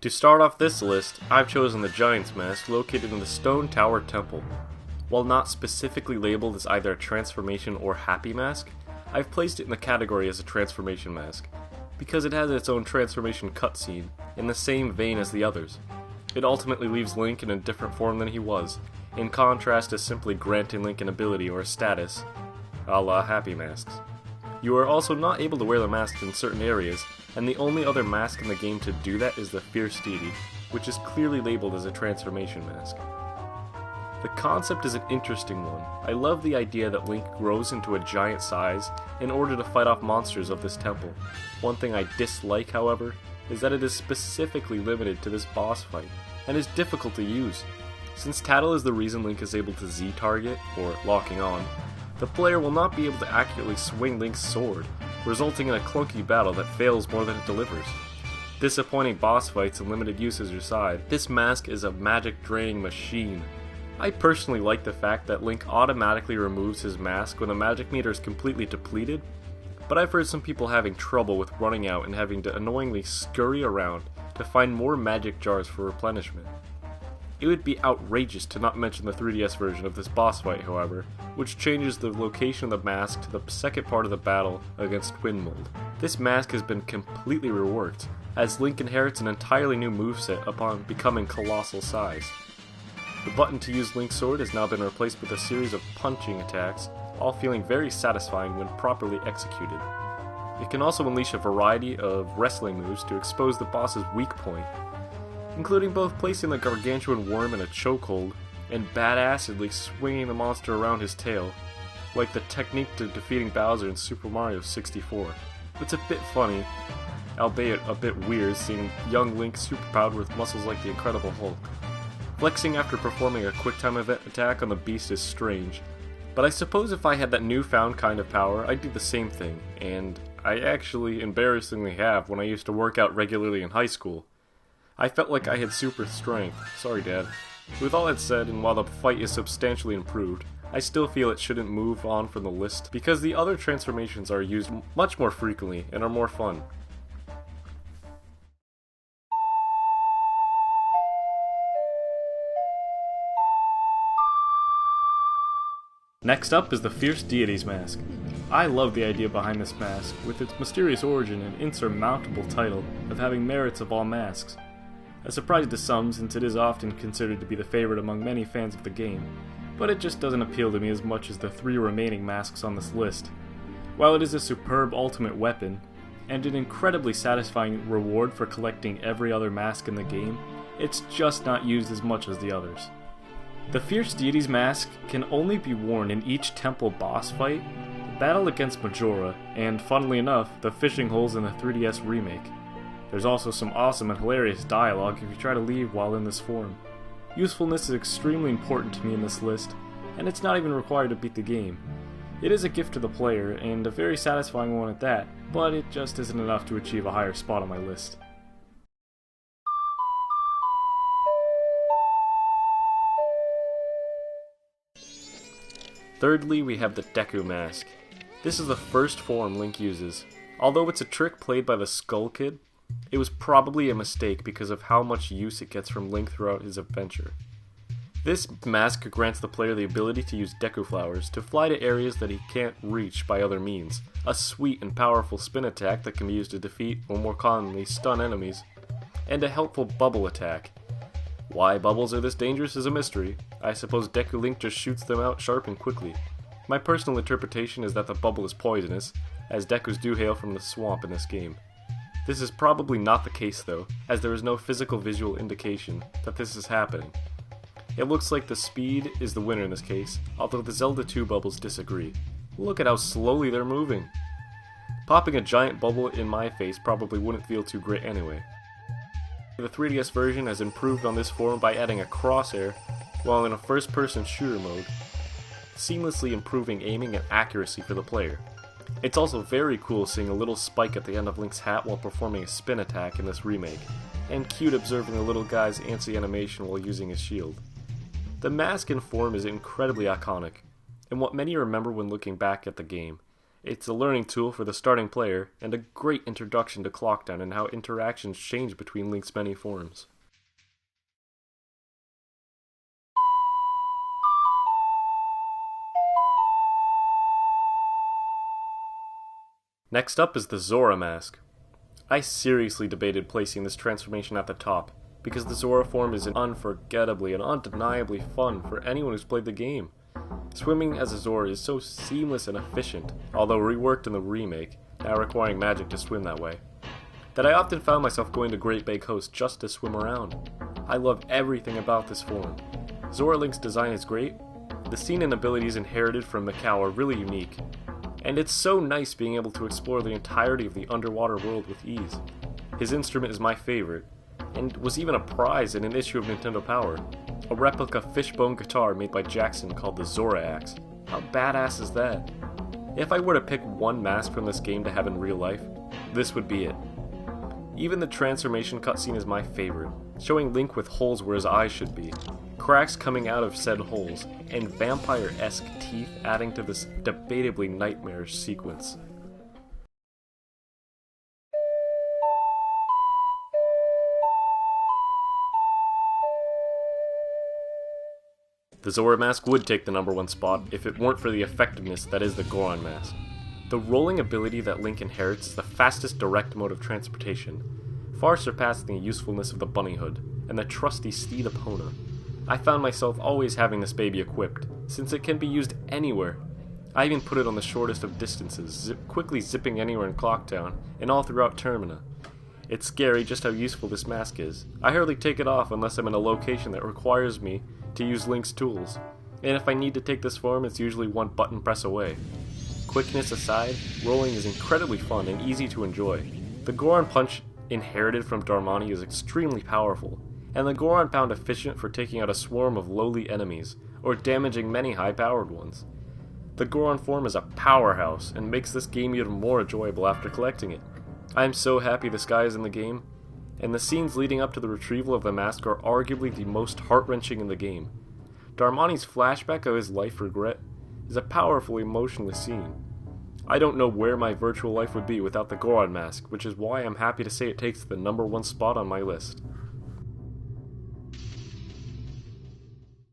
To start off this list, I've chosen the Giant's Mask located in the Stone Tower Temple. While not specifically labeled as either a transformation or happy mask, I've placed it in the category as a transformation mask, because it has its own transformation cutscene, in the same vein as the others. It ultimately leaves Link in a different form than he was, in contrast to simply granting Link an ability or a status, a la happy masks. You are also not able to wear the mask in certain areas, and the only other mask in the game to do that is the Fierce Deity, which is clearly labeled as a transformation mask. The concept is an interesting one. I love the idea that Link grows into a giant size in order to fight off monsters of this temple. One thing I dislike, however, is that it is specifically limited to this boss fight, and is difficult to use. Since Tattle is the reason Link is able to Z-target, or locking on, the player will not be able to accurately swing Link's sword, resulting in a clunky battle that fails more than it delivers. Disappointing boss fights and limited usage aside, this mask is a magic draining machine. I personally like the fact that Link automatically removes his mask when the magic meter is completely depleted, but I've heard some people having trouble with running out and having to annoyingly scurry around to find more magic jars for replenishment. It would be outrageous to not mention the 3DS version of this boss fight, however, which changes the location of the mask to the second part of the battle against Twinmold. This mask has been completely reworked, as Link inherits an entirely new moveset upon becoming colossal size. The button to use Link's sword has now been replaced with a series of punching attacks, all feeling very satisfying when properly executed. It can also unleash a variety of wrestling moves to expose the boss's weak point, including both placing the gargantuan worm in a chokehold and badassedly swinging the monster around his tail, like the technique to defeating Bowser in Super Mario 64. It's a bit funny, albeit a bit weird, seeing young Link superpowered with muscles like the Incredible Hulk. Flexing after performing a quick-time event attack on the beast is strange, but I suppose if I had that newfound kind of power, I'd do the same thing, and I actually embarrassingly have when I used to work out regularly in high school. I felt like I had super strength. Sorry, Dad. With all that said, and while the fight is substantially improved, I still feel it shouldn't move on from the list because the other transformations are used much more frequently and are more fun. Next up is the Fierce Deity's Mask. I love the idea behind this mask, with its mysterious origin and insurmountable title of having merits of all masks. A surprise to some, since it is often considered to be the favorite among many fans of the game, but it just doesn't appeal to me as much as the three remaining masks on this list. While it is a superb ultimate weapon, and an incredibly satisfying reward for collecting every other mask in the game, it's just not used as much as the others. The Fierce Deity's Mask can only be worn in each temple boss fight, the battle against Majora, and funnily enough, the fishing holes in the 3DS remake. There's also some awesome and hilarious dialogue if you try to leave while in this form. Usefulness is extremely important to me in this list, and it's not even required to beat the game. It is a gift to the player, and a very satisfying one at that, but it just isn't enough to achieve a higher spot on my list. Thirdly, we have the Deku Mask. This is the first form Link uses. Although it's a trick played by the Skull Kid, it was probably a mistake because of how much use it gets from Link throughout his adventure. This mask grants the player the ability to use Deku Flowers to fly to areas that he can't reach by other means, a sweet and powerful spin attack that can be used to defeat, or more commonly stun enemies, and a helpful bubble attack. Why bubbles are this dangerous is a mystery. I suppose Deku Link just shoots them out sharp and quickly. My personal interpretation is that the bubble is poisonous, as Dekus do hail from the swamp in this game. This is probably not the case though, as there is no physical visual indication that this is happening. It looks like the speed is the winner in this case, although the Zelda 2 bubbles disagree. Look at how slowly they're moving. Popping a giant bubble in my face probably wouldn't feel too great anyway. The 3DS version has improved on this form by adding a crosshair while in a first-person shooter mode, seamlessly improving aiming and accuracy for the player. It's also very cool seeing a little spike at the end of Link's hat while performing a spin attack in this remake, and cute observing the little guy's antsy animation while using his shield. The mask and form is incredibly iconic, and what many remember when looking back at the game. It's a learning tool for the starting player, and a great introduction to Clockdown and how interactions change between Link's many forms. Next up is the Zora mask. I seriously debated placing this transformation at the top, because the Zora form is unforgettably and undeniably fun for anyone who's played the game. Swimming as a Zora is so seamless and efficient, although reworked in the remake, now requiring magic to swim that way, that I often found myself going to Great Bay Coast just to swim around. I love everything about this form. Zora Link's design is great, the scene and abilities inherited from Mikau are really unique, and it's so nice being able to explore the entirety of the underwater world with ease. His instrument is my favorite, and was even a prize in an issue of Nintendo Power, a replica fishbone guitar made by Jackson called the Zora Axe. How badass is that? If I were to pick one mask from this game to have in real life, this would be it. Even the transformation cutscene is my favorite, showing Link with holes where his eyes should be, cracks coming out of said holes, and vampire-esque teeth adding to this debatably nightmarish sequence. The Zora mask would take the #1 spot if it weren't for the effectiveness that is the Goron mask. The rolling ability that Link inherits is the fastest direct mode of transportation, far surpassing the usefulness of the bunny hood and the trusty steed Epona. I found myself always having this baby equipped, since it can be used anywhere. I even put it on the shortest of distances, quickly zipping anywhere in Clocktown and all throughout Termina. It's scary just how useful this mask is. I hardly take it off unless I'm in a location that requires me to use Link's tools, and if I need to take this form, it's usually one button press away. Quickness aside, rolling is incredibly fun and easy to enjoy. The Goron Punch inherited from Darmani is extremely powerful, and the Goron Pound efficient for taking out a swarm of lowly enemies, or damaging many high-powered ones. The Goron form is a powerhouse, and makes this game even more enjoyable after collecting it. I am so happy this guy is in the game, and the scenes leading up to the retrieval of the mask are arguably the most heart-wrenching in the game. Darmani's flashback of his life regret is a powerful emotionless scene. I don't know where my virtual life would be without the Goron mask, which is why I'm happy to say it takes the #1 spot on my list.